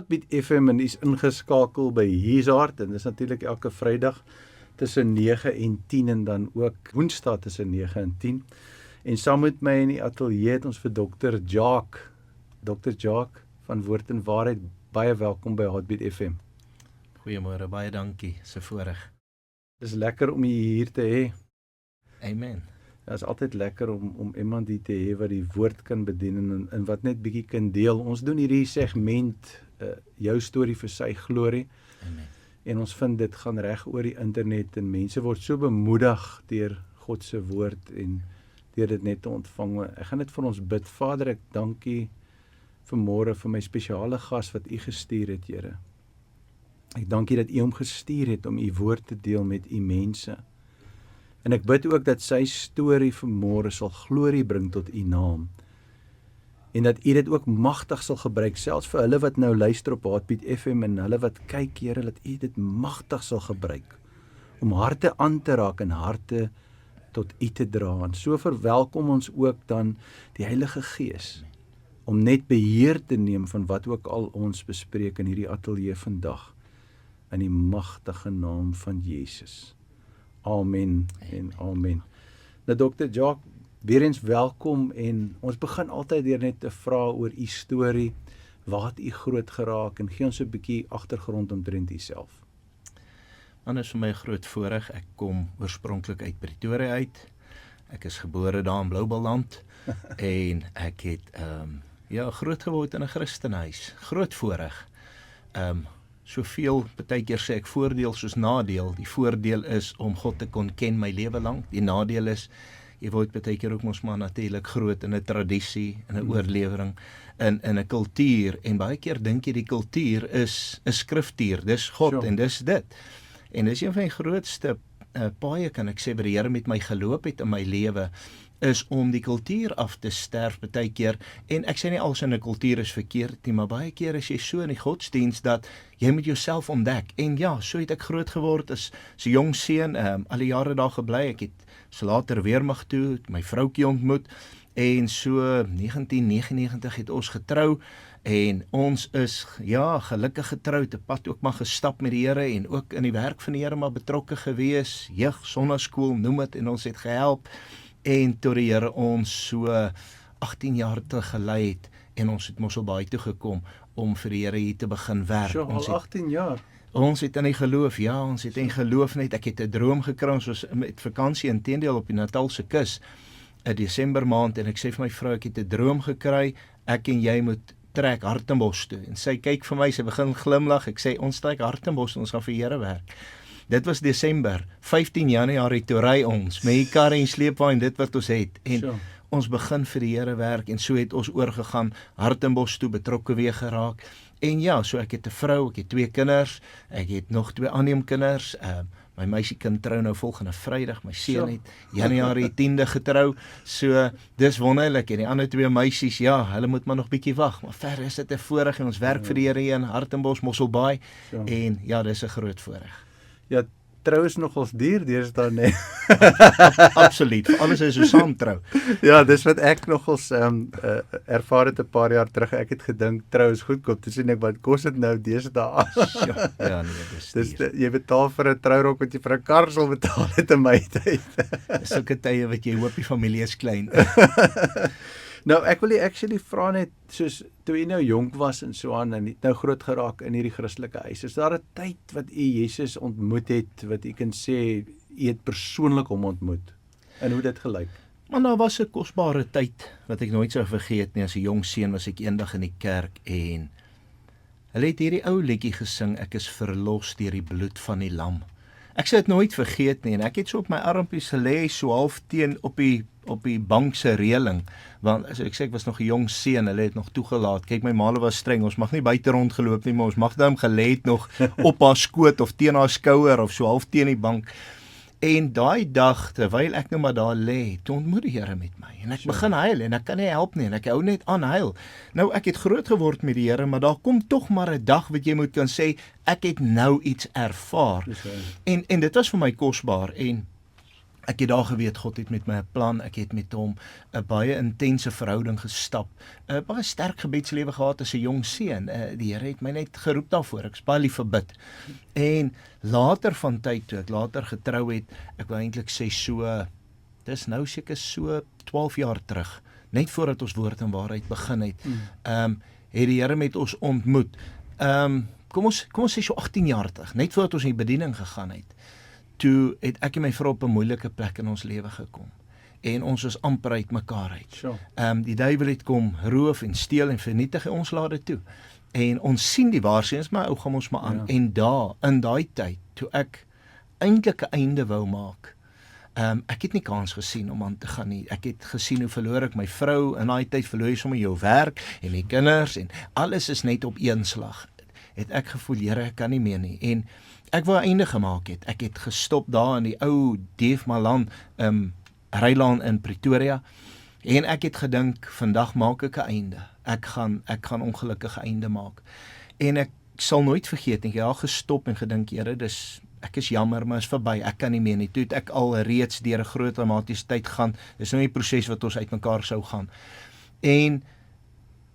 Heartbeat FM en is ingeskakel by Hiersart en dis natuurlik elke Vrydag tussen 9 en 10 en dan ook Woensdag tussen 9 en 10. En saam met my in die ateljee het ons vir Dr. Jacques. Dr. Jacques van Woord en Waarheid, baie welkom by Heartbeat FM. Goeiemôre, baie dankie, se voorreg. Dis lekker om u hier te hê. Amen. Ja, is altyd lekker om iemand hier te hê wat die woord kan bedien en wat net bietjie kan deel. Ons doen hierdie segment, jou storie vir sy glorie. Amen. En ons vind dit gaan reg oor die internet en mense word so bemoedig deur God se woord en deur dit net te ontvang. Ek gaan net vir ons bid. Vader, ek dankie vanmôre vir my spesiale gas wat u gestuur het, Here. Ek dankie dat u hom gestuur het om u woord te deel met u mense. En ek bid ook dat sy storie vanmôre sal glorie bring tot u naam. En dat u dit ook magtig sal gebruik, selfs vir hulle wat nou luister op Heartbeat FM en hulle wat kyk, Here, dat u dit magtig sal gebruik om harte aan te raak en harte tot u te dra. En so verwelkom ons ook dan die Heilige Gees om net beheer te neem van wat ook al ons bespreek in hierdie ateljee vandag, in die magtige naam van Jesus. Amen en amen. Nou Dr. Jacques, weer eens welkom en ons begin altyd deur net te vra oor u storie, waar het u groot geraak en gee ons 'n bietjie agtergrond omtrent u self. Man, is vir my 'n groot voorreg. Ek kom oorspronklik uit Pretoria uit. Ek is gebore daar in Blouballand en ek het groot geword in 'n Christenhuis. Groot voorreg. Soveel, partykeer sê ek voordeel soos nadeel. Die voordeel is om God te kon ken my lewe lank. Die nadeel is, jy word partykeer ook mos maar natuurlik groot in 'n tradisie, in 'n oorlewering, in 'n kultuur. En baie keer dink jy die kultuur is 'n skriftuur, dis God Sure. en dis dit. En dis een van die grootste paaie, kan ek sê, wat die Here met my geloop het in my lewe, is om die kultuur af te sterf baie keer. En ek sê nie alles in 'n kultuur is verkeerd nie, maar baie keer is jy so in die godsdienst dat jy moet jouself ontdek. En ja, so het ek groot geword as 'n jong seun, al die jare daar gebly. Ek het so later weermag toe, my vroukie ontmoet en so 1999 het ons getrou. En ons is, gelukkig getroud, 'n pad ook maar gestap met die Here en ook in die werk van die Here maar betrokke gewees, jeug, sonnaskool, noem dit, en ons het gehelp. En tot die Here ons so 18 jaar te gelei het en ons het Mosselbaai toe gekom om vir die Here hier te begin werk. So, Ons al het 18 jaar. Ons het in die geloof, ons het in geloof net, ek het 'n droom gekry, ons was met vakansie inteendeel op die Natalse kus, 'n Desember maand, en ek sê vir my vrou, ek het 'n droom gekry, ek en jy moet trek Hartenbos toe. En sy kyk vir my, sy begin glimlag, ek sê, ons trek Hartenbos, ons gaan vir die Here werk. Dit was Desember, 15 Januarie toe ry ons, met die karre en sleepwa en dit wat ons het. En Sure. ons begin vir die Here werk, en so het ons oorgegaan, Hartenbos toe betrokke weer geraak. En so ek het 'n vrou, ek het 2 kinders, ek het nog 2 aanneemkinders, my meisiekind trou nou volgende Vrydag, my seun het Januarie 10de getrou, so dis wonderlik, en die ander 2 meisies, hulle moet maar nog bietjie wag, maar ver is dit 'n voorreg, en ons werk vir die Here hier in Hartenbos, Mosselbaai, en dis 'n groot voorreg. Ja, trou is nogals duur deesdae, nee. Absoluut, alles is so saam trou. Ja, dis wat ek nogals ervaar het 'n paar jaar terug. Ek het gedink trou is goedkoop. Toe sien ek wat kos dit nou deesdae. Dis Jy betaal vir 'n trourok wat jy vir 'n kar sal betaal het in my tyd. sulke tye wat jy hoop die familie is klein. Nou, ek wil actually vra net, soos toe jy nou jonk was en so aan, en het nou groot geraak in hierdie Christelike huis, is daar 'n tyd wat u Jesus ontmoet het, wat u kan sê, u het persoonlik hom ontmoet, en hoe dit gelyk? Maar daar was 'n kosbare tyd, wat ek nooit sou vergeet nie. As 'n jong seun was ek eendag in die kerk, en hulle het hierdie ou liedjie gesing, ek is verlos deur die bloed van die lam. Ek sê dit nooit vergeet nie, en ek het so op my armpies gelê, so half teen op die bank se reëling, want as ek sê, ek was nog 'n jong seun, hulle het nog toegelaat. Kyk, my ma was streng, ons mag nie buite rondgeloop nie, maar ons mag dan gelê het nog op haar skoot of teen haar skouer of so half teen die bank. En daai dag, terwyl ek nou maar daar lê, toe ontmoet die Here met my, en ek begin huil, en ek kan nie help nie, en ek hou net aan huil. Nou, ek het groot geword met die Here, maar daar kom tog maar 'n dag wat jy moet kan sê, ek het nou iets ervaar. En dit was vir my kosbaar, en Ek het daar geweet, God het met my 'n plan, ek het met hom 'n baie intense verhouding gestap, 'n baie sterk gebedslewe gehad as 'n jong seun. Die Here het my net geroep daarvoor, ek is baie lief vir bid. En later van tyd, toe ek later getrou het, ek wil eintlik sê so, dis nou seker so 12 jaar terug, net voordat ons Woord en Waarheid begin het, het die Here met ons ontmoet. Kom ons sê so 18 jaar terug, net voordat ons in die bediening gegaan het, toe het ek en my vrou op 'n moeilike plek in ons lewe gekom. En ons is amper uit mekaar uit. Sure. Die duiwel het kom roof en steel en vernietig en ons laat dit toe. En ons sien die waarskuwings, maar ou gaan ons maar aan. Ja. En in daai tyd, toe ek eintlik 'n einde wou maak, ek het nie kans gesien om aan te gaan nie. Ek het gesien hoe verloor ek my vrou, in daai tyd verloor jy sommer jou werk en die kinders en alles is net op een slag. Het ek gevoel, Here, ek kan nie meer nie. En ek wou 'n einde gemaak het. Ek het gestop daar in die ou Deefmaland, Rylaan in Pretoria. En ek het gedink, vandag maak ek 'n einde. Ek gaan ongelukkige einde maak. En ek sal nooit vergeet nie, ek het gestop en gedink, Here, ek is jammer, maar is verby, ek kan nie meer nie. Toe het ek al reeds deur 'n groot traumatiese tyd gaan. Dis nou 'n proses wat ons uitmekaar sou gaan. En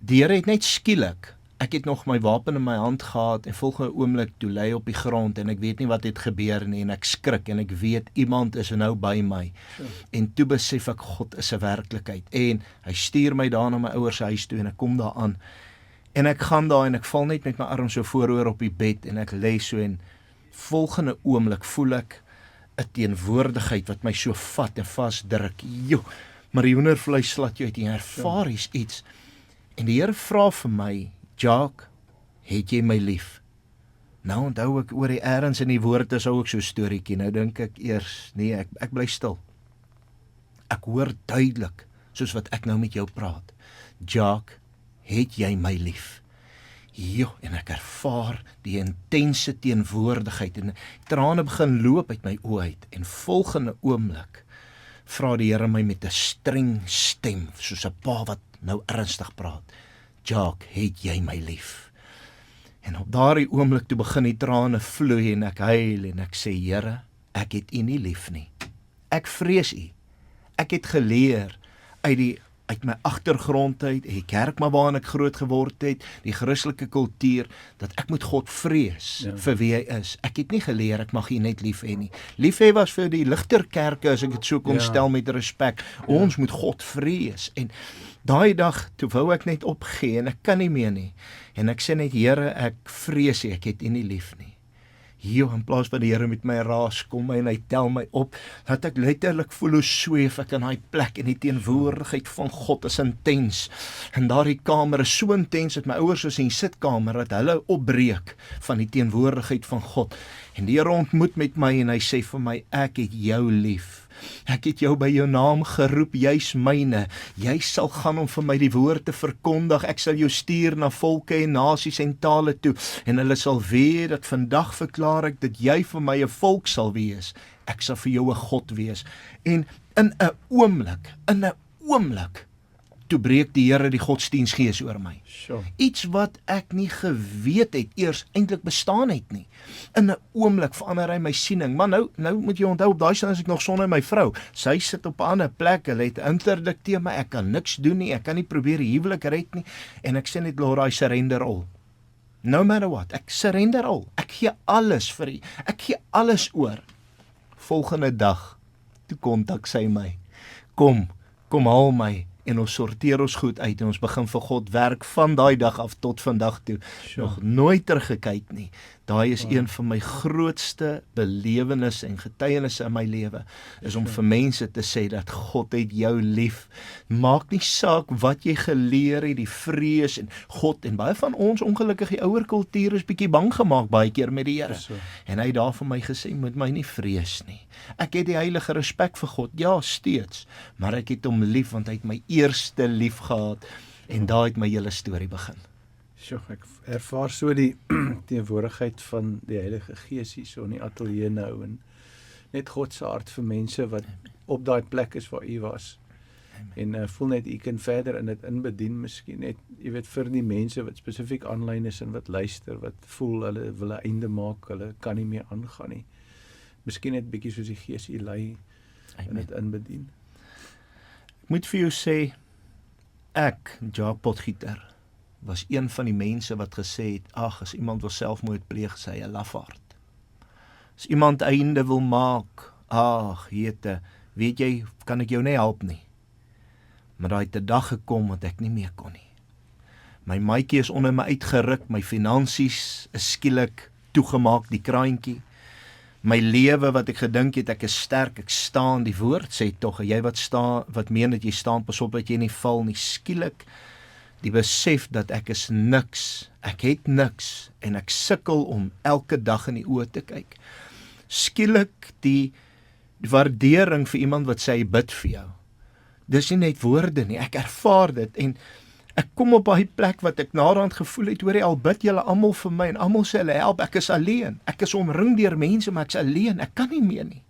die Here het net skielik, ek het nog my wapen in my hand gehad en volgende oomblik toe lê op die grond en ek weet nie wat het gebeur nie en ek skrik en ek weet iemand is nou by my. Sure. En toe besef ek God is 'n werklikheid en hy stuur my daar na my ouers se huis toe en ek kom daar aan. En ek gaan daar en ek val net met my arm so vooroor op die bed en ek lê so en volgende oomblik voel ek 'n teenwoordigheid wat my so vat en vasdruk. Maar die hoendervleis slat jou uit en ervaar iets. En die Here vra vir my, Jacques, het jy my lief? Nou onthou ek oor die ergens in die woorde sou ek so 'n storieetjie. Nou dink ek eers, nee, ek bly stil. Ek hoor duidelik, soos wat ek nou met jou praat. Jacques, het jy my lief? En ek ervaar die intense teenwoordigheid en trane begin loop uit my oë uit. En volgende oomblik vra die Here my met 'n streng stem, soos 'n pa wat nou ernstig praat. Jacques, het jy my lief? En op daardie oomblik toe begin die trane vloei en ek huil en ek sê, Here, ek het U nie lief nie. Ek vrees U. Ek het geleer uit my agtergrond uit, die kerk maar waarin ek groot geword het, die Christelike kultuur, dat ek moet God vrees vir wie hy is. Ek het nie geleer ek mag U net lief hê nie. Lief hê was vir die ligter kerke, as ek dit so kon stel met respek. Ons moet God vrees. En daai dag, toe wou ek net opgee en ek kan nie meer nie. En ek sê net, Here, ek vrees U, ek het U nie lief nie. In plaas van die Here met my raas kom en hy tel my op, dat ek letterlik voel hoe sweef ek in daai plek en die teenwoordigheid van God is intens. En daardie kamer is so intens dat my ouers is in die sitkamer, dat hulle opbreek van die teenwoordigheid van God. En die Here ontmoet met my en hy sê vir my, ek het jou lief. Ek het jou by jou naam geroep, jy's myne. Jy sal gaan om vir my die woord te verkondig. Ek sal jou stuur na volke en nasies en tale toe. En hulle sal weet dat vandag verklaar ek dat jy vir my 'n volk sal wees. Ek sal vir jou 'n God wees. En in 'n oomblik, toe breek die Here die godsdiensgees oor my. Sure. Iets wat ek nie geweet het eers eintlik bestaan het nie. In 'n oomblik verander hy my siening. Maar nou moet jy onthou, op daai stadium is ek nog sonder my vrou. Sy sit op 'n ander plek, hulle het interdik teen my, ek kan niks doen nie, ek kan nie probeer die huwelik red nie. En ek sê net, Lord, I surrender all. No matter what, ek surrender all. Ek gee alles vir U. Ek gee alles oor. Volgende dag, toe kontak sy my. Kom haal my. En ons sorteer ons goed uit en ons begin vir God werk van daai dag af tot vandag toe. Nog nooit teruggekyk nie. Daai is een van my grootste belewennisse en getuienisse in my lewe, is om vir mense te sê dat God het jou lief. Maak nie saak wat jy geleer het, die vrees en God, en baie van ons ongelukkige ouer kultuur is bietjie bang gemaak baie keer met die Here. En hy het daar vir my gesê, moet my nie vrees nie. Ek het die heilige respek vir God, ja, steeds, maar ek het hom lief, want hy het my eerste lief gehad, en daar het my hele storie begin. Ek ervaar so die teenwoordigheid van die Heilige Gees hier so in die ateljee nou, en net God se hart vir mense wat op daai plek is waar U was. Amen. En voel net U kan verder in dit inbedien, miskien net, jy weet, vir die mense wat spesifiek aanlyn is en wat luister, wat voel hulle wil 'n einde maak, hulle kan nie meer aangaan nie. Miskien net bietjie soos die Gees U lei, en Amen. dit inbedien. Ek moet vir jou sê, ek, Jacques Potgieter, was een van die mense wat gesê het, ag, as iemand wil selfmoord pleeg, is hy 'n lafaard. As iemand einde wil maak, ag, jete, weet jy, kan ek jou nie help nie. Maar daar het 'n dag gekom wat ek nie meer kon nie. My maatjie is onder my uitgeruk, my finansies is skielik toegemaak, die kraantjie. My lewe wat ek gedink het, ek is sterk, ek staan, die woord sê tog, jy wat meen dat jy staan, pas op dat jy nie val nie, skielik, die besef dat ek is niks, ek het niks, en ek sukkel om elke dag in die oë te kyk. Skielik die waardering vir iemand wat sê hy bid vir jou. Dis nie net woorde nie, ek ervaar dit, en ek kom op daai plek wat ek naderhand gevoel het, hoor jy, al bid julle almal vir my, en almal sê hulle help, ek is alleen, ek is omring deur mense, maar ek is alleen, ek kan nie meer nie.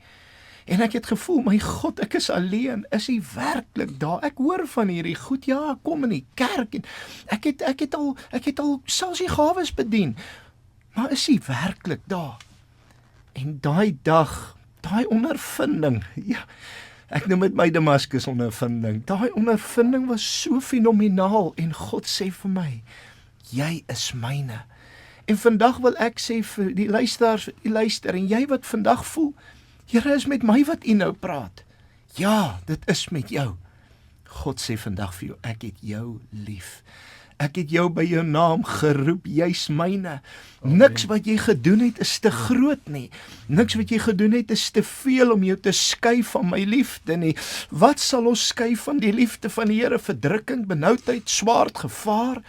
En ek het gevoel, my God, ek is alleen, is hy werklik daar? Ek hoor van hierdie goed, ja, ek kom in die kerk, en ek het al selfs die gawes bedien, maar is hy werklik daar? En daai dag, daai ondervinding, ja, ek noem dit my Damaskus ondervinding, daai ondervinding was so fenomenaal, en God sê vir my, jy is myne. En vandag wil ek sê vir die luisteraars, die luister, en jy wat vandag voel, Here, is met my wat u nou praat. Ja, dit is met jou. God sê vandag vir jou, ek het jou lief. Ek het jou by jou naam geroep, jy's myne. Niks wat jy gedoen het is te groot nie. Niks wat jy gedoen het is te veel om jou te skei van my liefde nie. Wat sal ons skei van die liefde van die Here? Verdrukking, benoudheid, swaard, gevaar?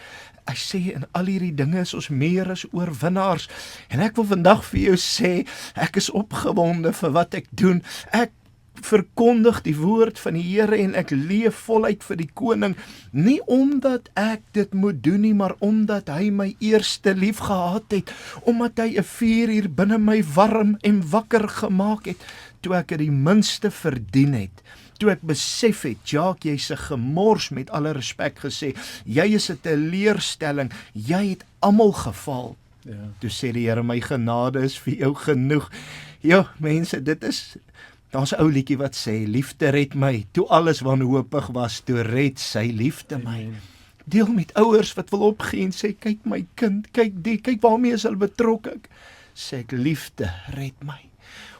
Hy sê, in al hierdie dinge is ons meer as oorwinnaars. En ek wil vandag vir jou sê, ek is opgewonde vir wat ek doen. Ek verkondig die woord van die Here en ek leef voluit vir die koning, nie omdat ek dit moet doen nie, maar omdat hy my eerste lief gehad het, omdat hy 'n vuur hier binne my warm en wakker gemaak het, toe ek dit die minste verdien het. Toe ek besef het, Jacques, jy's 'n gemors, met alle respek gesê, jy is 'n teleurstelling, jy het almal geval. Ja. Toe sê die Here, my genade is vir jou genoeg. Ja, mense, daar's 'n ou liedjie wat sê, liefde red my, toe alles wanhoopig was, toe red sy liefde my. Amen. Deel met ouers wat wil opgee en sê, kyk my kind, kyk waarmee is hulle betrokke. Sê ek, liefde red my.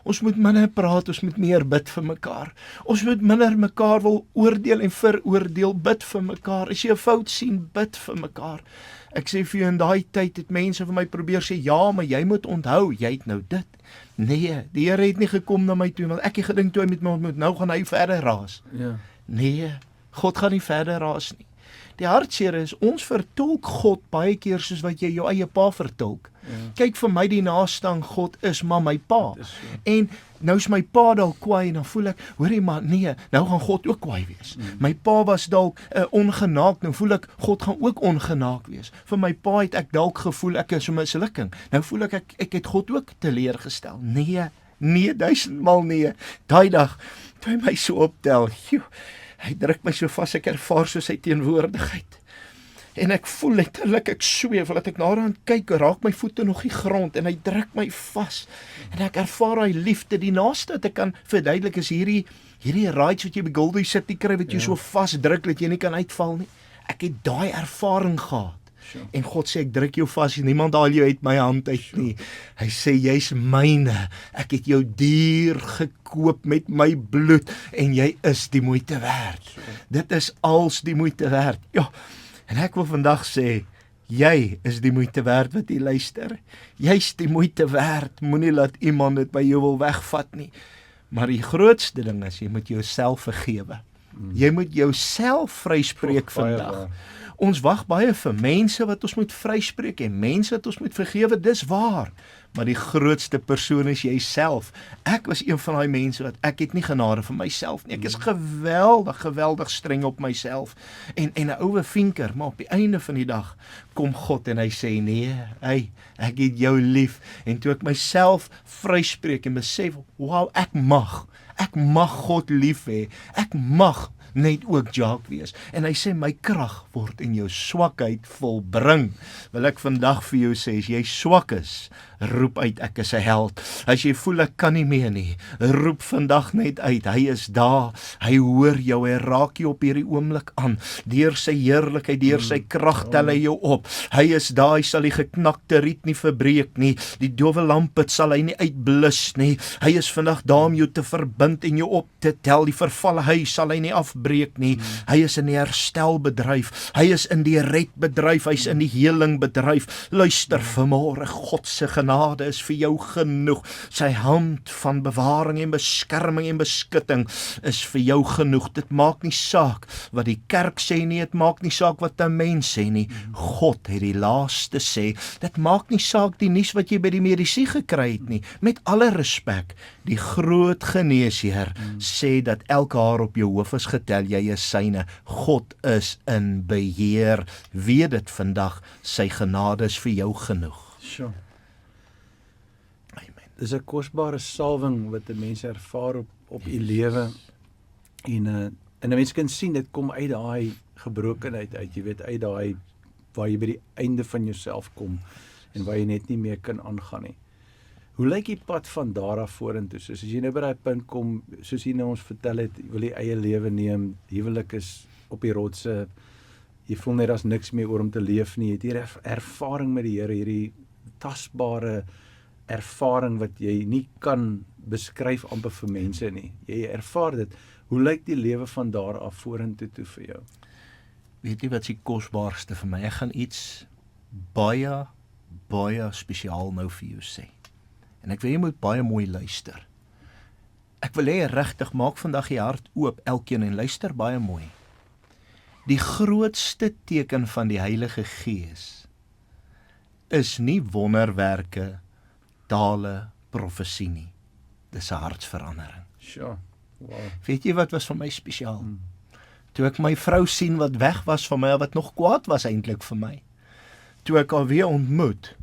Ons moet minder praat, ons moet meer bid vir mekaar. Ons moet minder mekaar wil oordeel en veroordeel, bid vir mekaar. As jy 'n fout sien, bid vir mekaar. Ek sê vir jou, in daai tyd het mense vir my probeer sê, ja, maar jy moet onthou, jy het nou dit. Nee, die Here het nie gekom na my toe, want ek het gedink toe hy met my ontmoet, nou gaan hy verder raas. Ja. Nee, God gaan nie verder raas nie. Die hartseer is, ons vertolk God baie keer soos wat jy jou eie pa vertolk. Ja. Kyk, vir my die naaste aan God is maar my pa. Dit is so. En nou is my pa dalk kwaai en dan voel ek, hoorie maar nee, nou gaan God ook kwaai wees. My pa was dalk ongenaak, nou voel ek God gaan ook ongenaak wees. Vir my pa het ek dalk gevoel ek is 'n mislukking. Nou voel ek het God ook teleurgestel. Nee, 1000-mal nee. Daai dag toe hy my so optel, hy druk my so vas, ek ervaar so sy teenwoordigheid. En ek voel letterlik, ek sweef, laat ek naderhand kyk, raak my voete nog die grond, en hy druk my vas, en ek ervaar hy liefde, die naaste wat ek kan verduidelik is hierdie rides wat jy by Goldie City kry, wat jy so vas druk, dat jy nie kan uitval nie. Ek het daai ervaring gehad. Sure. En God sê, ek druk jou vas, niemand haal jou uit my hand uit nie. Hy sê, jy's myne, ek het jou duur gekoop met my bloed, en jy is die moeite werd. Sure. Dit is als die moeite werd. Ja, en ek wil vandag sê, jy is die moeite werd wat jy luister. Jy's die moeite werd, moenie laat iemand dit by jou wil wegvat nie. Maar die grootste ding is, jy moet jouself vergewe. Jy moet jouself vryspreek vandag. Ons wag baie vir mense wat ons moet vryspreek en mense wat ons moet vergewe, dis waar. Maar die grootste persoon is jouself. Ek was een van daai mense wat ek het nie genade vir myself nie. Ek is geweldig streng op myself. En 'n oue vinker, maar op die einde van die dag kom God en hy sê nee, ek het jou lief. En toe ek myself vryspreek en besef, wow, ek mag God lief hê. Ek mag net ook Jacques wees. En hy sê, my krag word in jou swakheid volbring. Wil ek vandag vir jou sê, as jy swak is, roep uit, ek is 'n held. As jy voel ek kan nie meer nie, roep vandag net uit, hy is daar, hy hoor jou, hy raak jou op hierdie oomblik aan, deur sy heerlikheid, deur sy krag tel hy jou op, hy is daar, hy sal die geknakte riet nie verbreek nie, die dowe lampet sal hy nie uitblus nie, hy is vandag daar om jou te verbind en jou op te tel, die vervalle huis sal hy nie afbreek nie, hy is in die herstelbedryf, hy is in die redbedryf, hy is in die helingbedryf. Luister vanmôre, God se genade is vir jou genoeg, sy hand van bewaring en beskerming en beskutting is vir jou genoeg. Dit maak nie saak wat die kerk sê nie, dit maak nie saak wat 'n mens sê nie, God het die laaste sê. Dit maak nie saak die nuus wat jy by die medisyne gekry het nie, met alle respek, die groot geneesheer sê dat elke haar op jou hoof is getel, jy is syne, God is in beheer, weet dit vandag, sy genade is vir jou genoeg. Sure. Amen. Dis 'n kosbare salwing wat 'n mens ervaar op u lewe en 'n mens kan sien dit kom uit daai gebrokenheid uit, jy weet, uit daai waar jy by die einde van jouself kom en waar jy net nie meer kan aangaan nie. Hoe lyk die pad van daar af vorentoe? Soos as jy nou by daai punt kom, soos jy nou ons vertel het, jy wil die eie lewe neem, huwelik is op die rotse, jy voel net as niks meer oor om te leef nie, jy het hier ervaring met die Here, hierdie tasbare ervaring wat jy nie kan beskryf amper vir mense nie. Jy ervaar dit. Hoe lyk die lewe van daar af vorentoe toe vir jou? Weet jy wat is die kosbaarste vir my? Ek gaan iets baie, baie spesiaal nou vir jou sê. En ek wil jy moet baie mooi luister. Ek wil hê regtig, maak vandag die hart oop, elkeen, en luister baie mooi. Die grootste teken van die Heilige Gees is nie wonderwerke, tale, profesie nie. Dis 'n hartsverandering. Sure. Wow. Weet jy wat was vir my spesiaal? Toe ek my vrou sien wat weg was van my, wat nog kwaad was eintlik vir my. Toe ek haar weer ontmoet,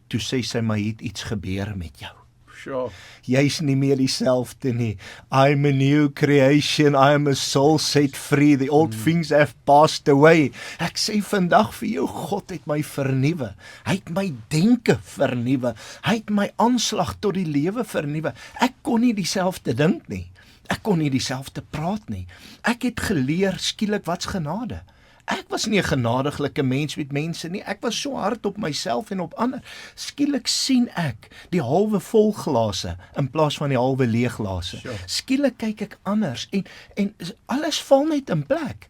toe sê sy my, het iets gebeur met jou. Sure. Jy's nie meer dieselfde nie. I'm a new creation, I am a soul set free, the old things have passed away. Ek sê vandag vir jou, God het my vernuwe. Hy het my denke vernuwe. Hy het my aanslag tot die lewe vernuwe. Ek kon nie dieselfde dink nie. Ek kon nie dieselfde praat nie. Ek het geleer skielik wat's genade. Ek was nie 'n genadiglike mens met mense nie. Ek was so hard op myself en op ander. Skielik sien ek die halwe vol glase in plaas van die halwe leeg glase. Sure. Skielik kyk ek anders en alles val net in plek.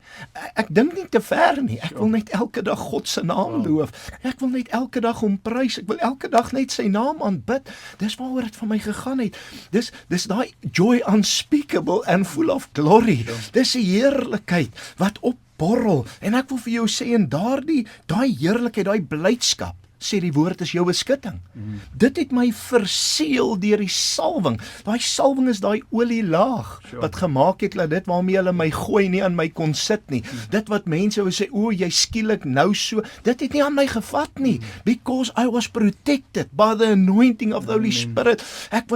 Ek dink nie te ver nie. Ek wil net elke dag God se naam loof. Ek wil net elke dag hom prys. Ek wil elke dag net sy naam aanbid. Dis waaroor dit vir my gegaan het. Dis daai joy unspeakable and full of glory. Dis 'n heerlikheid wat opborrel. En ek wil vir jou sê, en daai heerlikheid, daai blydskap, sê die woord is jou beskutting. Dit het my verseël deur die salwing. Daai salwing is daai olielaag wat gemaak het dat dit waarmee hulle my gooi nie aan my kon sit nie. Dit wat mense wou sê, o, jy skielik nou so, dit het nie aan my gevat nie, because I was protected by the anointing of the Holy Spirit.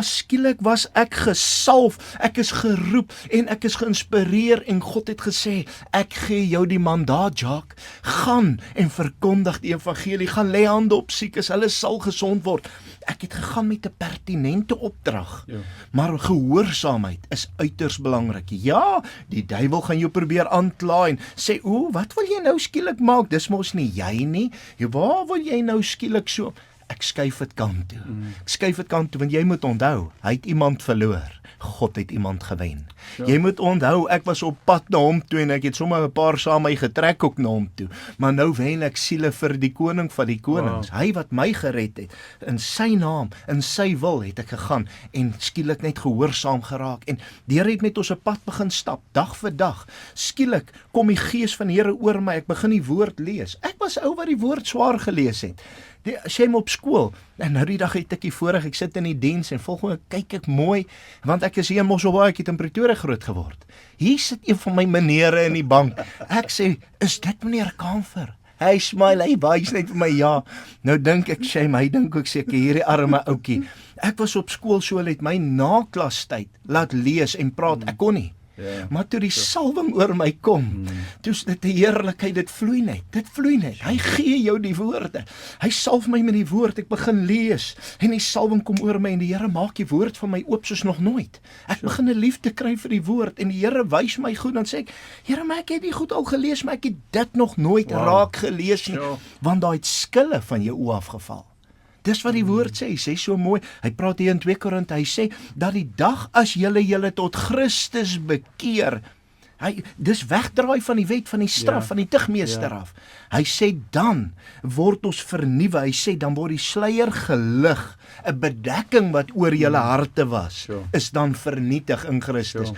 Skielik was ek gesalf, ek is geroep en ek is geïnspireer en God het gesê, ek gee jou die mandaat, Jacques, gaan en verkondig die evangelie, gaan lê hande op siekes, hulle sal gesond word. Ek het gegaan met 'n pertinente opdrag, maar gehoorsaamheid is uiters belangrik. Ja, die duiwel gaan jou probeer aankla en sê, o, wat wil jy nou skielik maak? Dis mos nie jy nie. Waar wil jy nou skielik so? Ek skuif dit kant toe. Ek skuif dit kant toe, want jy moet onthou, hy het iemand verloor. God het iemand gewen. Jy moet onthou, ek was op pad na hom toe en ek het sommer 'n paar saam my getrek ook na hom toe. Maar nou wen ek siele vir die koning van die konings. Hy wat my gered het, in sy naam, in sy wil het ek gegaan en skielik net gehoorsaam geraak. En die Here het met ons 'n pad begin stap, dag vir dag. Skielik kom die gees van die Here oor my, ek begin die woord lees. Ek was ou wat die woord swaar gelees het. Sy hom op skool, en nou die dag het ek hier voorig, ek sit in die diens en volgende kyk ek mooi, want ek is hier in Mosselbaai, ek het in Pretoria groot geword. Hier sit een van my menere in die bank. Ek sê, is dit meneer Kamfer? Hy smile, hy wys net vir my, ja. Nou dink ek, shame, hy dink ook seker, hierdie arme oukie. Ek was op skool, so hulle het my na klastyd laat lees en praat, ek kon nie. Ja, maar toe die salwing oor my kom, toe is dit die heerlikheid, dit vloei net, hy gee jou die woorde, hy salf my met die woord, ek begin lees, en die salwing kom oor my, en die Here maak die woord van my oop soos nog nooit, ek begin 'n liefde kry vir die woord, en die Here wys my goed, dan sê ek, Here, maar ek het die goed al gelees, maar ek het dit nog nooit raak gelees nie, want daar het skille van jou oë afgeval. Dis wat die woord sê, hy sê so mooi, hy praat hier in 2 Korinte, hy sê, dat die dag as julle tot Christus bekeer, dis wegdraai van die wet, van die straf, van die tugmeester af. Hy sê, dan word ons vernuwe, hy sê, dan word die sluier gelig, 'n bedekking wat oor julle harte was, is dan vernietig in Christus.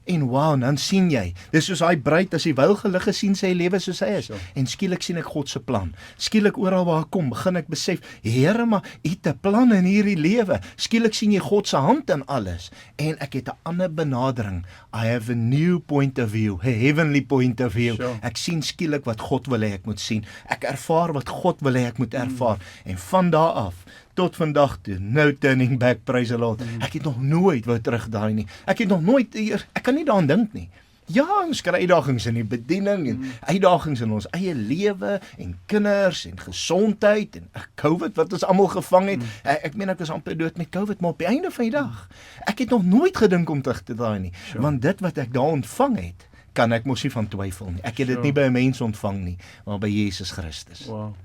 En wow, dan sien jy, dis soos hy bruid, as die wylgelige sien sy lewe soos hy is, en skielik sien ek God se plan, skielik oral waar ek kom, begin ek besef, Here, maar U het 'n plan in hierdie lewe, skielik sien jy God se hand in alles, en ek het 'n ander benadering, I have a new point of view, a heavenly point of view, ek sien skielik wat God wil hê ek moet sien, ek ervaar wat God wil hê ek moet ervaar, en van daar af, tot vandag toe, no turning back, praise the Lord. Ek het nog nooit wou terugdraai nie. Ek het nog nooit, ek kan nie daaraan dink nie. Ja, ons kry uitdagings in die bediening en uitdagings in ons eie lewe en kinders en gesondheid en COVID wat ons almal gevang het. Ek meen ek was amper dood met COVID, maar op die einde van die dag, ek het nog nooit gedink om terug te draai nie. Want dit wat ek daar ontvang het, kan ek mos nie van twyfel nie. Ek het dit nie by 'n mens ontvang nie, maar by Jesus Christus. Wow.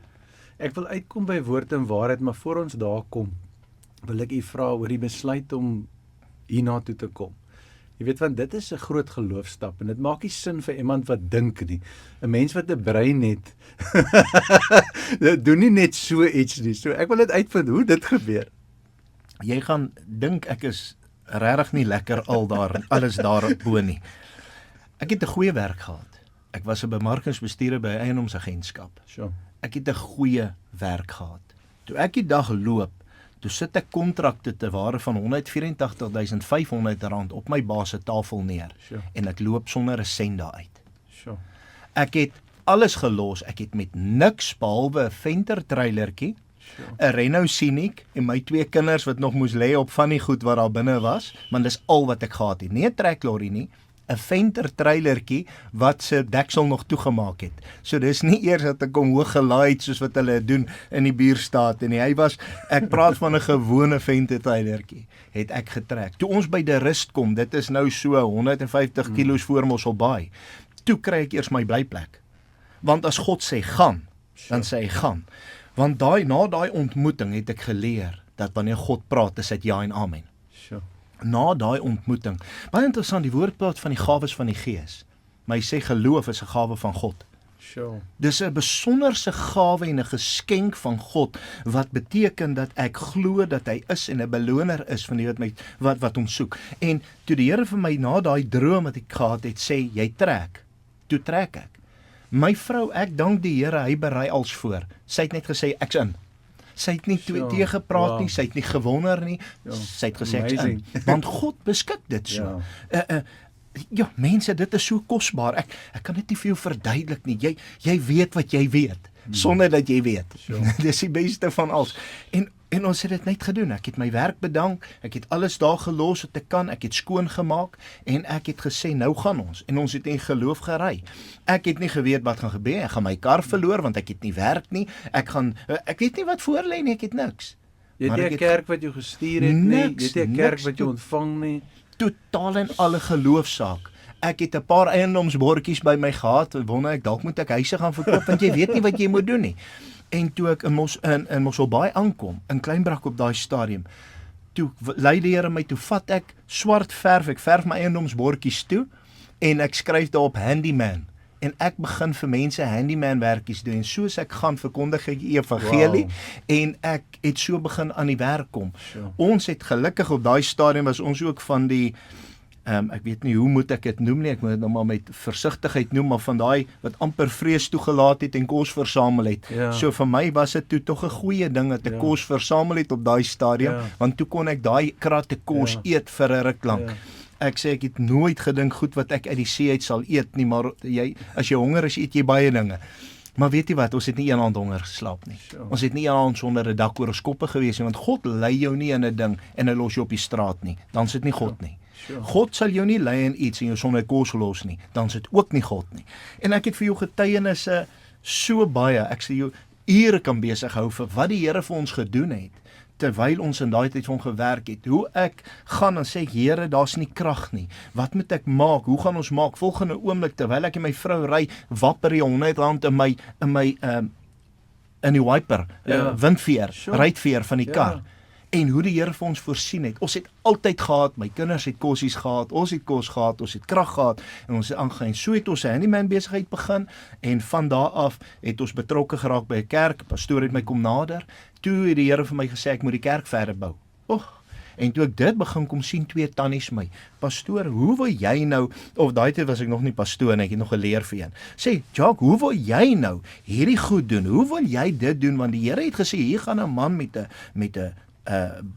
Ek wil uitkom by woord en waarheid, maar voor ons daar kom, wil ek u vra oor die besluit om hiernatoe te kom. Jy weet, want dit is 'n groot geloofstap en dit maak nie sin vir iemand wat dink nie. 'n Mens wat 'n brein het, dit doen nie net so iets nie. So ek wil dit uitvind hoe dit gebeur. Jy gaan dink ek is regtig nie lekker alles daar bo nie. Ek het 'n goeie werk gehad. Ek was 'n bemarkingsbestuurder by 'n eiendomsagentskap. Sure. Ek het 'n goeie werk gehad. Toe ek die dag loop, toe sit ek kontrakte te waarde van R184.500 op my baas se tafel neer. Sure. En ek loop sonder 'n sent daar uit. Sure. Ek het alles gelos. Ek het met niks behalwe 'n venter trailertjie, 'n Renault Scenic en my 2 kinders wat nog moes lê op van die goed wat daar binne was, want dis al wat ek gehad het. Nie 'n treklorry nie, 'n venter trailertjie wat se deksel nog toegemaak het. So dis nie eers dat ek hom hoog gelaai het soos wat hulle doen in die buurstaat en hy was, ek praat van 'n gewone venter trailertjie, het ek getrek. Toe ons by die rust kom, dit is nou so 150 kilos voor Mosselbaai, toe kry ek eers my blyplek. Want as God sê gaan, dan sê hy gaan. Want na daai ontmoeting het ek geleer dat wanneer God praat, is dit ja en amen. Sure. Na daai ontmoeting, baie interessant, die woord praat van die gawes van die Gees, maar hy sê geloof is 'n gawe van God. Sure. Dis 'n besonderse gawe en 'n geskenk van God, wat beteken dat ek glo dat hy is en 'n beloner is van die wat ons soek. En toe die Here vir my na daai droom wat ek gehad het, sê, jy trek, toe trek ek. My vrou, ek dank die Here, hy berei als voor. Sy het net gesê, ek's in. Sy het nie twee gepraat nie, sy het nie gewonder nie, sy het gesê ek's in. Want God beskik dit so. Ja, mense, dit is so kosbaar. Ek kan dit nie vir jou verduidelik nie. Jy weet wat jy weet, sonder dat jy weet. Dis die beste van alles. En ons het dit net gedoen. Ek het my werk bedank, ek het alles daar gelos wat ek kan, ek het skoon gemaak en ek het gesê, nou gaan ons. En ons het in geloof gery. Ek het nie geweet wat gaan gebeur. Ek gaan my kar verloor want ek het nie werk nie. Ek weet nie wat voor lê nie, ek het niks. Jy het nie 'n kerk wat jou gestuur het nie, jy het nie 'n kerk wat jou ontvang nie. Totaal en alle geloofsaak. Ek het 'n paar eiendomsbordjies by my gehad, wonder ek dalk moet ek huise gaan verkoop want jy weet nie wat jy moet doen nie. En toe ek in Mosselbaai aankom, in Kleinbrak op daai stadium, toe lei die Here my, toe vat ek swart verf, ek verf my eiendomsbordjies toe en ek skryf daarop handyman. En ek begin vir mense handyman werkies doen en soos ek gaan verkondig ek die evangelie en ek het so begin aan die werk kom. Ons het gelukkig op daai stadium was ons ook van die ek weet nie hoe moet ek dit noem nie, ek moet dit nou maar met versigtigheid noem, maar van daai wat amper vrees toegelaat het en kos versamel het. So vir my was dit toe tog 'n goeie ding dat ek kos versamel het op daai stadium, want toe kon ek daai kratte kos eet vir 'n ruk lank. Ek sê ek het nooit gedink goed wat ek uit die see uit sal eet nie, maar as jy honger is, eet jy baie dinge. Maar weet jy wat, ons het nie een aand honger geslaap nie. Ons het nie een aand sonder 'n dak oor ons koppe gewees nie, want God lei jou nie in 'n ding en hy los jou op die straat nie. Dan sit nie God nie. Sure. God sal jou nie lei in iets en jou sonder kos los nie, dan is dit ook nie God nie. En ek het vir jou getuienisse so baie, ek sê jou ure kan besig hou vir wat die Here vir ons gedoen het, terwyl ons in daai tyd vir hom gewerk het, hoe ek gaan en sê, Here, daar's nie krag nie, wat moet ek maak, hoe gaan ons maak, volgende oomblik, terwyl ek en my vrou ry, wapper die R100 in die wiper, windveer, ruitveer van die kar, en hoe die Here vir ons voorsien het. Ons het altyd gehad, my kinders het kosies gehad, ons het kos gehad, ons het krag gehad, en ons het aangegaan. So het ons 'n handyman besigheid begin, en van daar af het ons betrokke geraak by 'n kerk, pastoor het my kom nader, toe het die Here vir my gesê, ek moet die kerk verder bou. En toe ek dit begin kom sien, 2 tannies my, pastoor, hoe wil jy nou, of daai tyd was ek nog nie pastoor en ek het nog geleer vir een, sê, Jacques, hoe wil jy nou hierdie goed doen, hoe wil jy dit doen, want die Here het gesê, hier gaan 'n man met 'n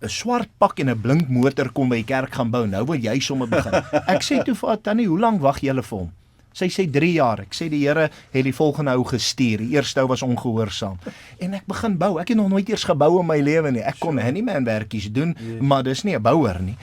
swart pak en 'n blink motor kom by die kerk gaan bou, nou wil jy sommer begin. Ek sê toe vir haar, tannie, hoe lank wag julle vir hom? Sy sê 3 jaar, ek sê die Here het die volgende ou gestuur, die eerste ou was ongehoorsaam, en ek begin bou, ek het nog nooit eers gebou in my lewe nie, ek kon handyman werkies doen, maar dis nie 'n bouer nie,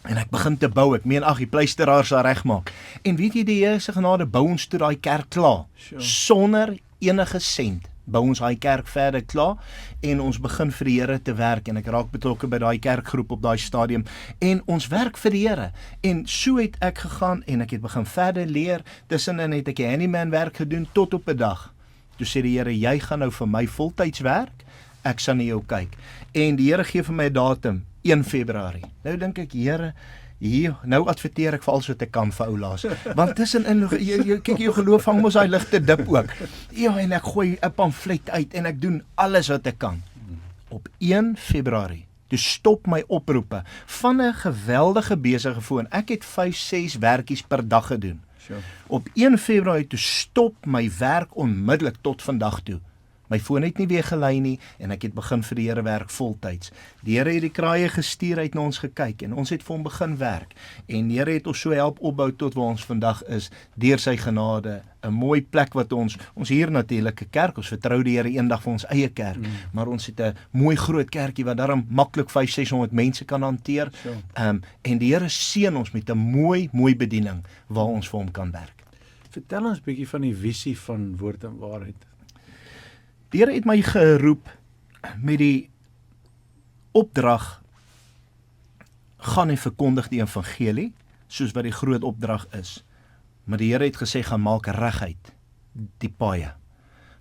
en ek begin te bou, ek meen, die pleisteraars daar regmaak, en weet jy, die Here se genade, bou ons toe daai kerk klaar, sonder enige sent, bou ons daai kerk verder klaar, en ons begin vir die Here te werk, en ek raak betrokke by daai kerkgroep op daai stadium, en ons werk vir die Here, en so het ek gegaan, en ek het begin verder leer, tussenin het ek die handyman werk gedoen, tot op 'n dag, toe sê die Here, jy gaan nou vir my voltyds werk, ek sal na jou kyk, en die Here gee vir my 'n datum, 1 Februarie, nou dink ek, Here, hier, nou adverteer ek vir alles wat ek kan vir oulaas, want tussenin, kyk jou geloof hang mos daai ligte dip ook, en ek gooi 'n pamflet uit, en ek doen alles wat ek kan, op 1 Februarie, toe stop my oproepe, van 'n geweldige besige foon, ek het 5-6 werkies per dag gedoen, op 1 Februarie, toe stop my werk onmiddellik tot vandag toe, my foon het nie weer gelei nie, en ek het begin vir die Here werk voltyds. Die Here het die kraaie gestuur, uit na ons gekyk, en ons het vir hom begin werk, en die Here het ons so help opbou tot waar ons vandag is, deur sy genade, 'n mooi plek wat ons hier natuurlik 'n kerk, ons vertrou die Here eendag vir ons eie kerk, maar ons het 'n mooi groot kerkie, wat daarom maklik 500-600 mense kan hanteer, en die Here seën ons met 'n mooi bediening, waar ons vir hom kan werk. Vertel ons 'n bietjie van die visie van Woord en Waarheid. Die Here het my geroep met die opdrag, gaan en verkondig die evangelie, soos wat die groot opdrag is. Maar die Here het gesê, gaan maak reguit die paaie.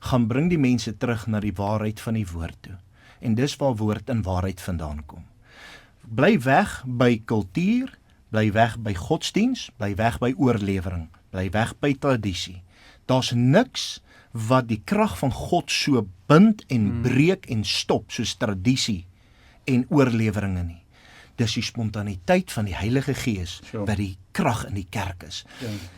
Gaan bring die mense terug na die waarheid van die woord toe. En dis waar Woord en Waarheid vandaan kom. Bly weg by kultuur, bly weg by godsdiens, bly weg by oorlewering, bly weg by tradisie. Daar's niks wat die krag van God so bind en breek en stop, soos tradisie en oorleweringe nie. Dis die spontaniteit van die Heilige Gees, wat die krag in die kerk is.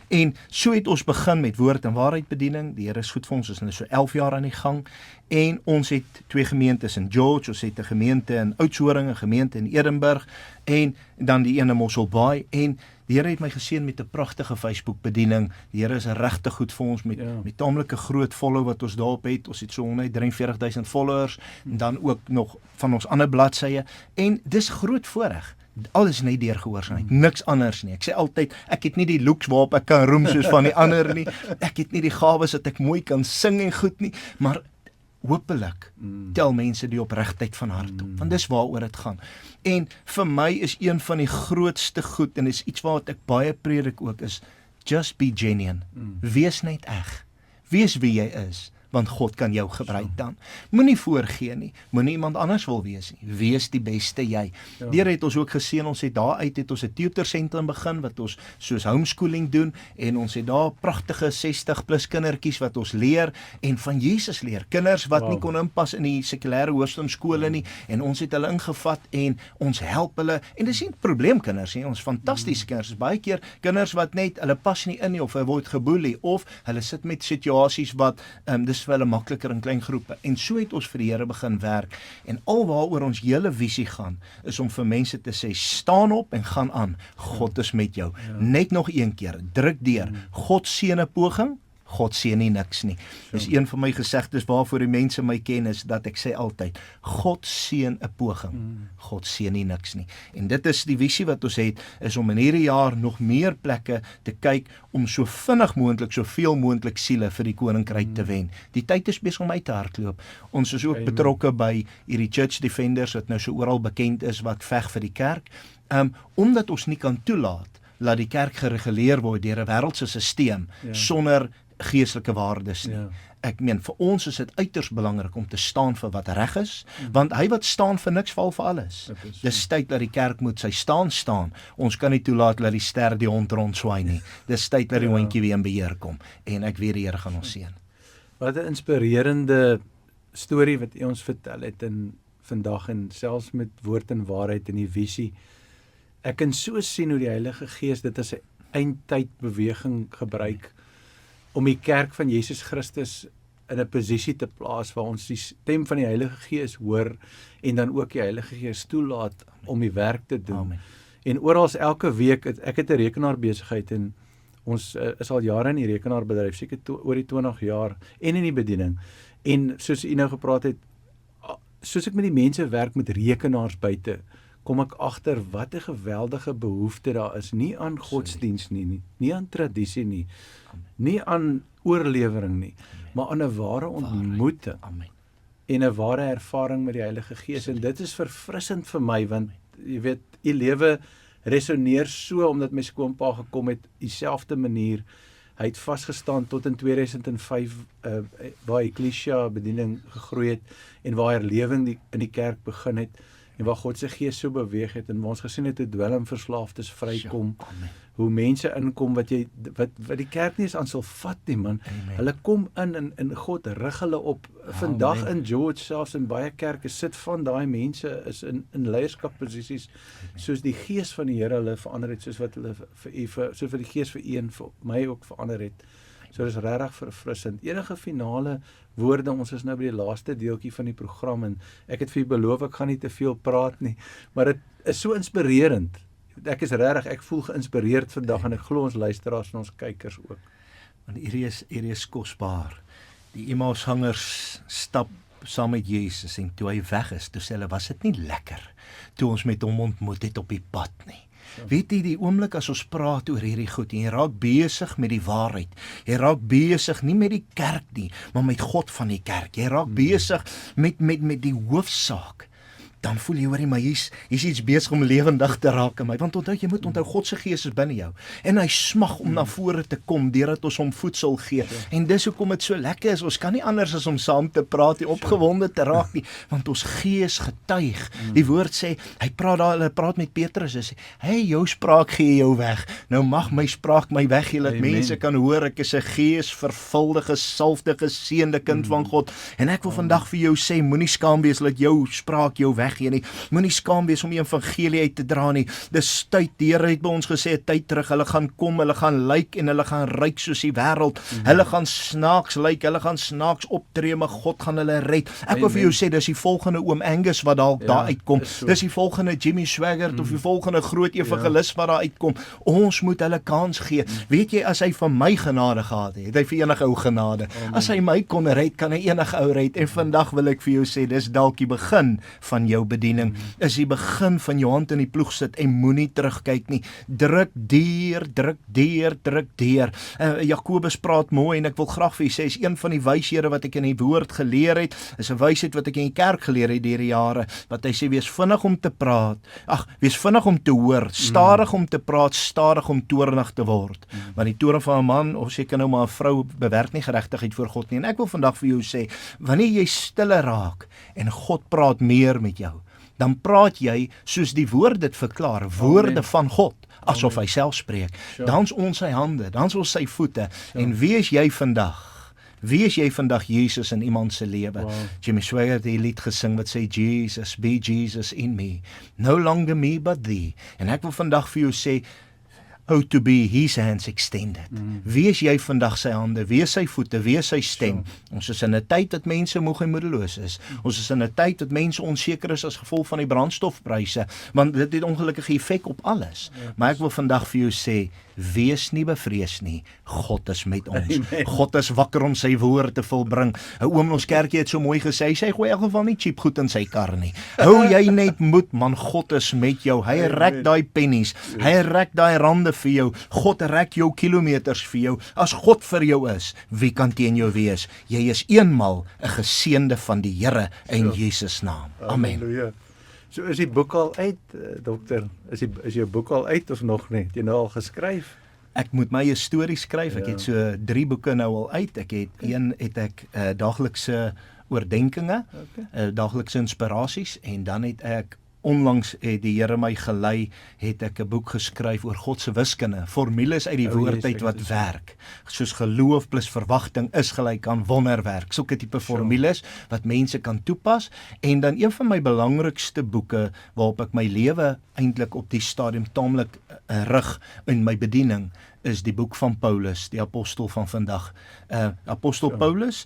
En so het ons begin met Woord en Waarheid bediening, die Here is goed vir ons, is nou so 11 jaar aan die gang, en ons het 2 gemeentes in George, ons het 'n gemeente in Oudtshoorn, 'n gemeente in Edinburgh, en dan die een in Mosselbaai, en die Here het my geseën met 'n pragtige Facebook bediening. Die Here is regtig goed vir ons met taamlike groot follow wat ons daarop het. Ons het so 143,000 followers, en dan ook nog van ons ander bladsye, en dis groot voorreg. Alles net deur gehoorsaamheid, niks anders nie. Ek sê altyd, ek het nie die looks waarop ek kan roem soos van die ander nie. Ek het nie die gawes dat ek mooi kan sing en goed nie, maar hopelik tel mense die opregtheid van hart op, want dis waaroor dit gaan. En vir my is een van die grootste goed, en is iets wat ek baie predik ook, is just be genuine. Wees net eg. Wees wie jy is, want God kan jou gebruik dan. Moenie voorgee nie, moenie iemand anders wil wees nie, wees die beste jy. Die Here het ons ook geseën, ons het daaruit het ons 'n tutorsentrum begin, wat ons soos homeschooling doen, en ons het daar pragtige 60 plus kindertjies wat ons leer, en van Jesus leer, kinders wat nie kon inpas in die sekulêre hoërskoolskole nie, en ons het hulle ingevat, en ons help hulle, en dis nie probleemkinders nie, ons fantastiese kinders, baie keer kinders wat net, hulle pas nie in nie, of hulle word geboelie, of hulle sit met situasies wat, dis vir hulle makliker in klein groepe, en so het ons vir die Here begin werk, en alwaaroor ons hele visie gaan, is om vir mense te sê, staan op en gaan aan, God is met jou, net nog een keer, druk deur, God seën 'n poging, God seën nie niks nie. Dis een van my gesegdes waarvoor die mense my ken, is dat ek sê altyd, God seën 'n poging, God seën nie niks nie. En dit is die visie wat ons het, is om in hierdie jaar nog meer plekke te kyk, om so vinnig moontlik, soveel moontlik siele vir die koninkryk te wen. Die tyd is besig om uit te hardloop. Ons is ook betrokke by hierdie Church Defenders, wat nou so oral bekend is, wat veg vir die kerk, omdat ons nie kan toelaat laat die kerk gereguleer word deur 'n wêreldse stelsel sonder geestelike waardes nie. Ek meen, vir ons is dit uiters belangrik om te staan vir wat reg is, want hy wat staan vir niks val vir alles. Dis tyd dat die kerk moet sy staan. Ons kan nie toelaat dat die ster die hond rondswaai nie. Dis tyd dat die hondjie weer in beheer kom, en ek weet die Here gaan ons seën. Wat 'n inspirerende storie wat u ons vertel het in vandag, en selfs met woord en waarheid en die visie. Ek kan so sien hoe die Heilige Gees dit as 'n eindtydbeweging gebruik om die kerk van Jesus Christus in 'n posisie te plaas waar ons die stem van die Heilige Gees hoor, en dan ook die Heilige Gees toelaat om die werk te doen. Amen. En oral elke week, ek het 'n rekenaarbesigheid, en ons is al jare in die rekenaarbedryf, seker oor die 20 jaar, en in die bediening. En soos u nou gepraat het, soos ek met die mense werk met rekenaars buite, kom ek agter wat 'n geweldige behoefte daar is, nie aan godsdiens nie aan tradisie nie, nie aan oorlewering nie, maar aan 'n ware ontmoeting en 'n ware ervaring met die Heilige Gees. En dit is verfrissend vir my, want jy weet, u lewe resoneer so, omdat my skoonpa gekom het, dieselfde manier. Hy het vasgestaan tot in 2005, waar Ecclesia bediening gegroei het, en waar herlewing in die kerk begin het, en waar God se Gees so beweeg het, en waar ons gesien het hoe dwelmverslaafdes vrykom, hoe mense inkom wat die kerk nie eens aan sal vat nie, man. Hulle kom in en God rig hulle op. Vandag in George, selfs in baie kerke, sit van daai mense is in leierskapposisies, soos die Gees van die Here hulle verander het, soos wat hulle soos wat die Gees vir u en vir my ook verander het. So dis regtig verfrissend. Enige finale woorde, ons is nou by die laaste deeltjie van die program, en ek het vir u beloof, ek gaan nie te veel praat nie, maar dit is so inspirerend. Ek is regtig, ek voel geïnspireerd vandag, en ek glo ons luisteraars en ons kykers ook. Want hierdie is kosbaar. Die Emmausgangers stap saam met Jesus, en toe hy weg is, toe sê hulle, was dit nie lekker toe ons met hom ontmoet het op die pad nie. Weet jy, die oomblik as ons praat oor hierdie goed, en jy raak besig met die waarheid, jy raak besig nie met die kerk nie, maar met God van die kerk, jy raak besig met die hoofsaak, dan voel jy, hoorie, maar hier's iets besig om lewendig te raak in my, want jy moet onthou, God se Gees is binne jou, en hy smag om na vore te kom, deurdat ons hom voedsel gee, en dis hoekom dit so lekker is, ons kan nie anders as om saam te praat, nie opgewonde te raak nie, want ons gees getuig, die woord sê, hulle praat met Petrus, en sê, hey, jou spraak gee jou weg, nou mag my spraak my weggee, dat mense kan hoor, ek is 'n gees vervulde, gesalfde, geseënde kind van God, en ek wil vandag vir jou sê, moenie skaam wees, dat jou spraak jou weggee nie, moenie skaam wees om die evangelie uit te dra nie, dis tyd, die Here het by ons gesê, 'n tyd terug, hulle gaan kom, hulle gaan lyk, en hulle gaan ryk soos die wêreld, hulle gaan snaaks lyk, hulle gaan snaaks optree, maar God gaan hulle red. Ek wil vir jou sê, dis die volgende oom Angus wat daar uitkom, dis die volgende Jimmy Swaggart, of die volgende groot evangelis wat daar uitkom, ons moet hulle kans gee. Weet jy, as hy van my genade gehad het hy vir enige ou genade, as hy my kon red, kan hy enige ou red, en vandag wil ek vir jou sê, dis dalk die begin van jou bediening, is die begin van jou hand in die ploeg sit, en moenie terugkyk nie, druk deur, Jakobus praat mooi, en ek wil graag vir u sê, is een van die wyshede wat ek in die woord geleer het, is 'n wysheid wat ek in die kerk geleer het deur die jare, wat hy sê, wees vinnig om te praat, wees vinnig om te hoor, stadig om te praat, stadig om toornig te word, want die toorn van 'n man, of seker nou maar 'n vrou, bewerk nie geregtigheid voor God nie, en ek wil vandag vir jou sê, wanneer jy stille raak, en God praat meer met jou, dan praat jy, soos die woord dit verklaar, woorde van God, asof hy self spreek, dan's ons sy hande, dan's ons sy voete, en wie is jy vandag Jesus in iemand se lewe? Jimmy Swaggart het die lied gesing wat sê, Jesus, be Jesus in me, no longer me but thee, en ek wil vandag vir jou sê, how to be his hands extended. Wees jy vandag sy hande, wees sy voete, wees sy stem. Ons is in 'n tyd dat mense moeg en moedeloos is. Ons is in 'n tyd dat mense onseker is as gevolg van die brandstofpryse, want dit het ongelukkige effek op alles. Maar ek wil vandag vir jou sê, wees nie bevrees nie, God is met ons. Amen. God is wakker om sy woord te volbring. 'n Oom in ons kerkie het so mooi gesê, hy sê, gooi in elk geval nie cheap goed in sy kar nie. Hou jy net moed, man, God is met jou. Hy rek daai pennies, hy rek daai rande vir jou. God rek jou kilometers vir jou. As God vir jou is, wie kan teen jou wees? Jy is eenmal 'n geseënde van die Here in Jesus naam. Amen. Halleluja. So is die boek al uit, dokter? Is jou boek al uit of nog nie? Het jy nou al geskryf? Ek moet my 'n storie skryf. Ek het so 3 boeke nou al uit. Een het ek daaglikse oordenkinge, daaglikse inspirasies, en dan het ek onlangs het die Here my gelei, het ek 'n boek geskryf oor God se wiskunde, formules uit die woord uit wat werk. Soos geloof plus verwagting is gelyk aan wonderwerk. Sulke tipe formules wat mense kan toepas. En dan een van my belangrikste boeke waarop ek my lewe eintlik op die stadium taamlik rig in my bediening, is die boek van Paulus, die apostel van vandag. Apostel Paulus,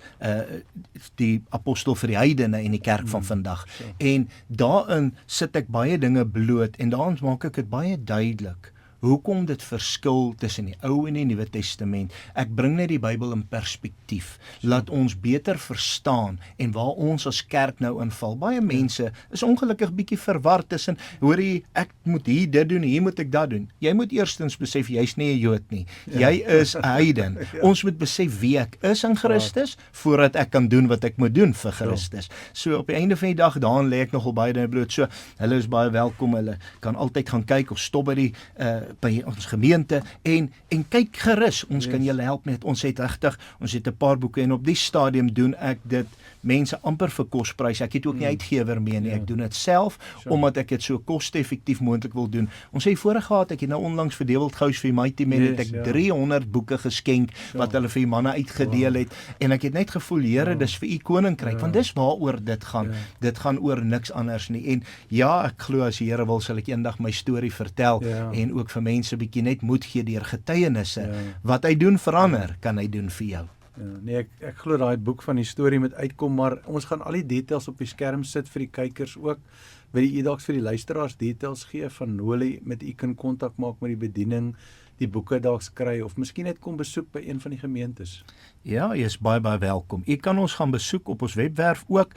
die apostel vir die heidene en die kerk van vandag. En daarin sit ek baie dinge bloot, en daarin maak ek dit baie duidelik hoekom dit verskil tussen die Ou en die Nuwe Testament. Ek bring net die Bybel in perspektief, laat ons beter verstaan en waar ons as kerk nou inval. Baie mense is ongelukkig bietjie verward tussen, hoor jy, ek moet hier dit doen, hier moet ek dat doen. Jy moet eerstens besef, jy's nie 'n Jood nie. Jy is 'n heiden. Ons moet besef wie ek is in Christus, voordat ek kan doen wat ek moet doen vir Christus. So op die einde van die dag, daarin lê ek nogal baie dinge bloot. So, hulle is baie welkom, hulle kan altyd gaan kyk of stop by ons gemeente en kyk gerus, ons kan julle help met, ons het 'n paar boeke, en op die stadium doen ek dit mense amper vir kosprys. Ek het ook nie uitgewer mee nie, ek doen dit self, omdat ek dit so koste-effektief moontlik wil doen. Ons het voorheen gehad, ek het nou onlangs vir Dewald Gous vir Mighty Men, het ek 300 boeke geskenk, wat hulle vir die manne uitgedeel het, en ek het net gevoel, Here, dis vir u koninkryk, want dis waaroor dit gaan. Dit gaan oor niks anders nie, en ja, ek glo as die Here wil, sal ek eendag my storie vertel, en ook vir mense bietjie net moed gee deur getuienisse. Wat hy doen verander, kan hy doen vir jou. Nee, ek glo daai boek van die storie moet uitkom, maar ons gaan al die details op die skerm sit vir die kykers ook. Wil jy dalk vir die luisteraars details gee van hoe hulle met u kan kontak maak met die bediening, die boeke dalk kry, of miskien net kom besoek by een van die gemeentes? Ja, jy is baie welkom. U kan ons gaan besoek op ons webwerf ook,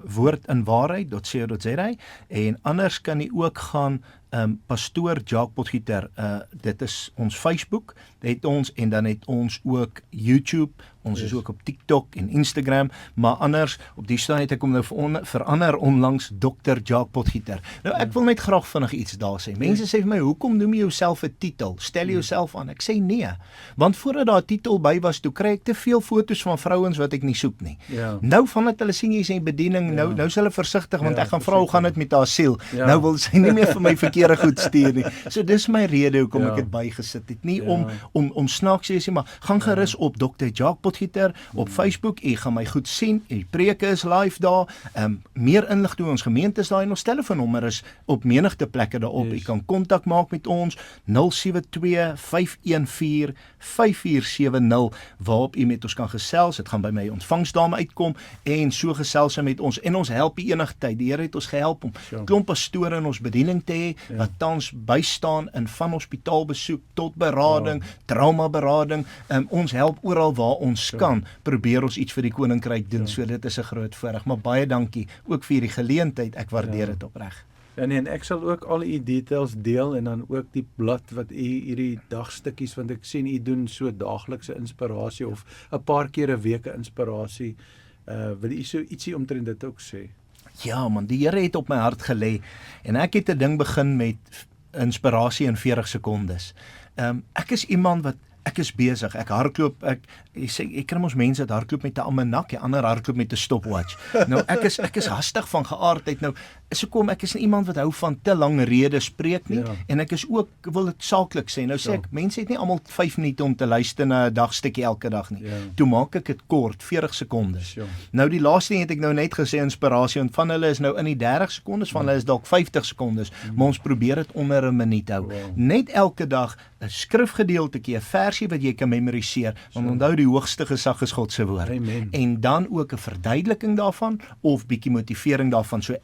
woordinwaarheid.co.za, en anders kan u ook gaan Pastoor Jacques Potgieter, dit is ons Facebook, het ons, en dan het ons ook YouTube, ons is ook op TikTok en Instagram, maar anders, op die staan het ek om nou verander onlangs Dr. Jacques Potgieter. Nou ek wil net graag vinnig iets daar sê. Mense sê vir my, hoekom noem jy jouself 'n titel? Stel jouself aan. Ek sê nee, want voordat daar 'n titel by was, toe kry ek te veel foto's van vrouens wat ek nie soek nie. Nou vandat hulle sien jy's in bediening, nou is hulle versigtig, want ek gaan vra hoe gaan dit met haar siel. Nou wil sy nie meer vir my verkeerde goed stuur nie. So dis my rede hoekom ek dit bygesit het. Nie om snaaks te sê, maar gaan gerus op Dr. Jacques Potgieter op Facebook, jy gaan my goed sien, die preke is live daar, meer inligting oor ons gemeente is daar, en ons telefoonnommer is op menigte plekke daarop. Jy kan kontak maak met ons 072-514-5470, waarop jy met ons kan gesels. Dit gaan by my ontvangsdame uitkom, en so gesels sy met ons, en ons help die enigtyd. Die Here het ons gehelp om klomp pastore in ons bediening te hê, wat tans bystaan in van hospitaalbesoek tot berading, traumaberading. Ons help oral waar ons kan, probeer ons iets vir die koninkryk doen, so dit is 'n groot voorreg, maar baie dankie ook vir die geleentheid, ek waardeer dit opreg. Ja nee, en ek sal ook al u details deel, en dan ook die blad wat u hierdie dagstukkies, want ek sien u doen so daaglikse inspirasie, of 'n paar keer 'n week 'n inspirasie. Wil u so ietsie omtrent dit ook sê? Ja man, die Here het op my hart gelê, en ek het 'n ding begin met inspirasie in 40 sekondes. Ek is iemand wat, ek is besig, ek hardloop, ek kry ons mense dat hardloop met 'n almanak, die ander hardloop met 'n stopwatch. Nou ek is hastig van geaardheid. Nou so kom, ek is nie iemand wat hou van te lang redes spreek nie, Ja. en ek is ook, wil dit saaklik sê, nou sê ek, mense het nie almal 5 minute om te luister na 'n dagstukkie elke dag nie, Ja. toe maak ek dit kort, 40 sekondes. Sure. Nou die laaste ding het ek nou net gesê, inspirasie, want van hulle is nou in die 30 sekondes, van hulle is dalk 50 sekondes, maar ons probeer dit onder 'n minuut hou. Wow. Net elke dag 'n skrifgedeeltjie, 'n versie wat jy kan memoriseer, want onthou die hoogste gesag is God se woord. Amen. En dan ook 'n verduideliking daarvan of bietjie motivering daarvan. So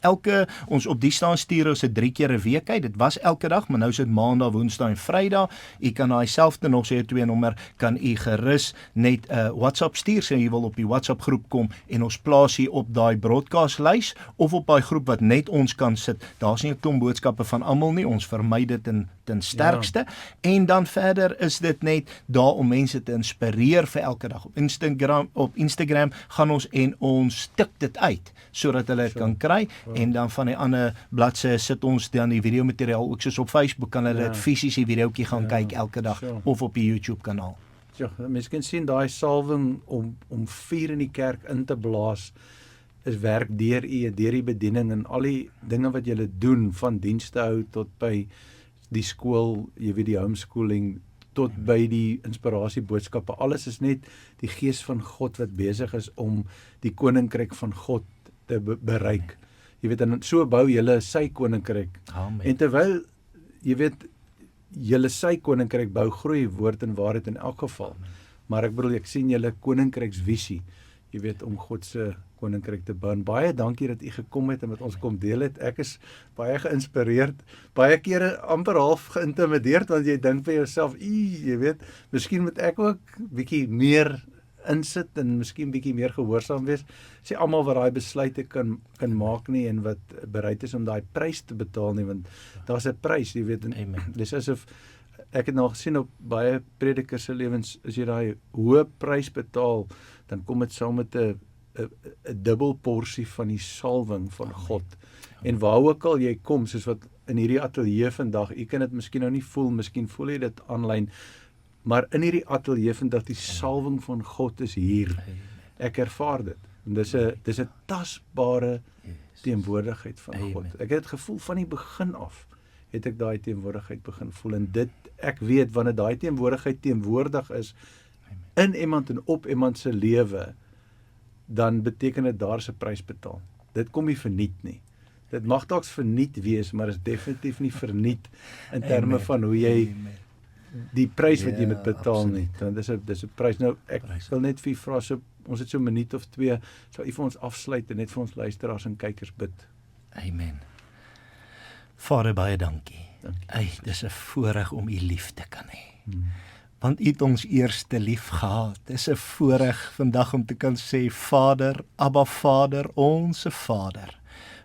ons op die staan stuur ons 3 keer 'n week uit. Dit was elke dag, maar nou is dit Maandag, Woensdae en Vrydag. U kan daai selfde nog sê 2 nommer kan u gerus net 'n WhatsApp stuur sê jy wil op die WhatsApp groep kom en ons plaas hier op daai broadcast lys of op daai groep wat net ons kan sit. Daar's nie 'n klomp boodskappe van almal nie. Ons vermy dit ten sterkste. En dan verder is dit net daar om mense te inspireer vir elke dag. Op Instagram gaan ons en ons tik dit uit sodat hulle dit kan kry en dan van die ander bladsye sit ons dan die video materiaal ook soos op Facebook kan hulle dit fisies die videoetjie gaan kyk elke dag of op die YouTube kanaal. Ja, mense kan sien daai salwing om vuur in die kerk in te blaas is werk deur die bediening en al die dinge wat julle doen van dienste hou tot by die skool, jy weet die homeschooling tot by die inspirasie boodskappe. Alles is net die gees van God wat besig is om die koninkryk van God te bereik. Jy weet, en so bou julle sy koninkryk. Amen. En terwyl jy weet julle sy koninkryk bou, groei woord en waarheid in elk geval. Maar ek bedoel ek sien julle koninkryksvisie, jy weet om God se koninkryk te bou. En baie dankie dat u gekom het en met ons kom deel het. Ek is baie geïnspireerd, baie kere amper half geïntimideerd want jy dink vir jouself, jy weet, miskien moet ek ook bietjie meer insit en miskien bietjie meer gehoorsaam wees. Sê almal wat daai besluite kan maak nie en wat bereid is om daai prys te betaal nie, want daar's 'n prys, jy weet. Dis asof ek het nou gesien op baie predikers se lewens, as jy daai hoë prys betaal, dan kom dit saam met 'n dubbel porsie van die salwing van God. En waar ook al jy kom, soos wat in hierdie ateljee vandag, jy kan dit miskien nou nie voel, miskien voel jy dit aanlyn, maar in hierdie ateljee vandag, die salwing van God is hier. Ek ervaar dit. En dis 'n tasbare teenwoordigheid van God. Ek het dit gevoel van die begin af, het ek daai teenwoordigheid begin voel. En dit, ek weet, wanneer daai teenwoordigheid teenwoordig is, in iemand en op iemand se lewe, dan beteken dit daar's 'n prys betaal. Dit kom nie verniet nie. Dit mag dalk verniet wees, maar is definitief nie verniet in terme van hoe jy die prys wat jy moet betaal nie. Want dis 'n prys. Nou ek wil net vir u vra, so ons het so 'n minuut of 2, sal u vir ons afsluit en net vir ons luisteraars en kykers bid. Amen. Vader, baie dankie. Dis 'n voorreg om u lief te kan hê. Want u het ons eerste lief gehad. Dis 'n voorreg vandag om te kan sê, Vader, Abba Vader, onsse Vader,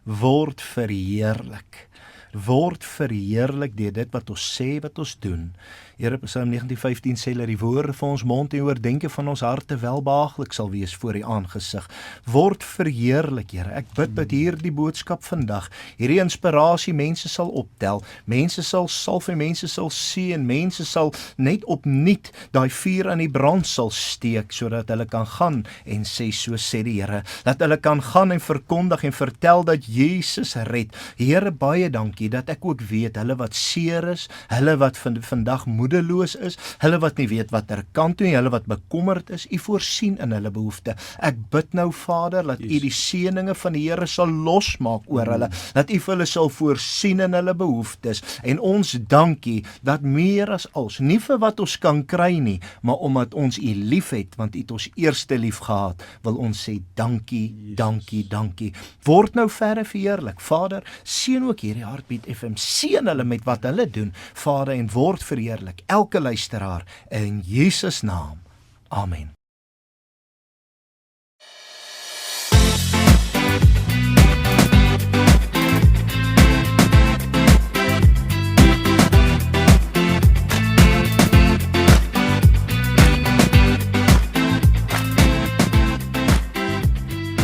word verheerlik. Word verheerlik deur dit wat ons sê, wat ons doen. Here, Psalm 19:15 sê dat die woorde van ons mond en oordenke van ons harte welbehaaglik sal wees voor die aangesig. Word verheerlik, Here. Ek bid dat hierdie boodskap vandag, hierdie inspirasie mense sal optel, mense sal salf en mense sal seën, mense sal net opnuut daai vuur aan die brand sal steek, sodat hulle kan gaan en sê, so sê die Here, dat hulle kan gaan en verkondig en vertel dat Jesus red. Here, baie dankie dat ek ook weet, hulle wat seer is, hulle wat vandag moedeloos is, hulle wat nie weet wat kant toe nie, hulle wat bekommerd is, u voorsien in hulle behoefte. Ek bid nou, Vader, dat u die seëninge van die Here sal losmaak oor hulle, dat u vir hulle sal voorsien in hulle behoeftes, en ons dankie, dat meer as als, nie vir wat ons kan kry nie, maar omdat ons u lief het, want u het ons eerste lief gehad, wil ons sê, dankie, dankie, dankie. Word nou verder verheerlik, Vader, seën ook hierdie Heartbeat FM, seën hulle met wat hulle doen, Vader, en word verheerlik, elke luisteraar, in Jesus naam, amen.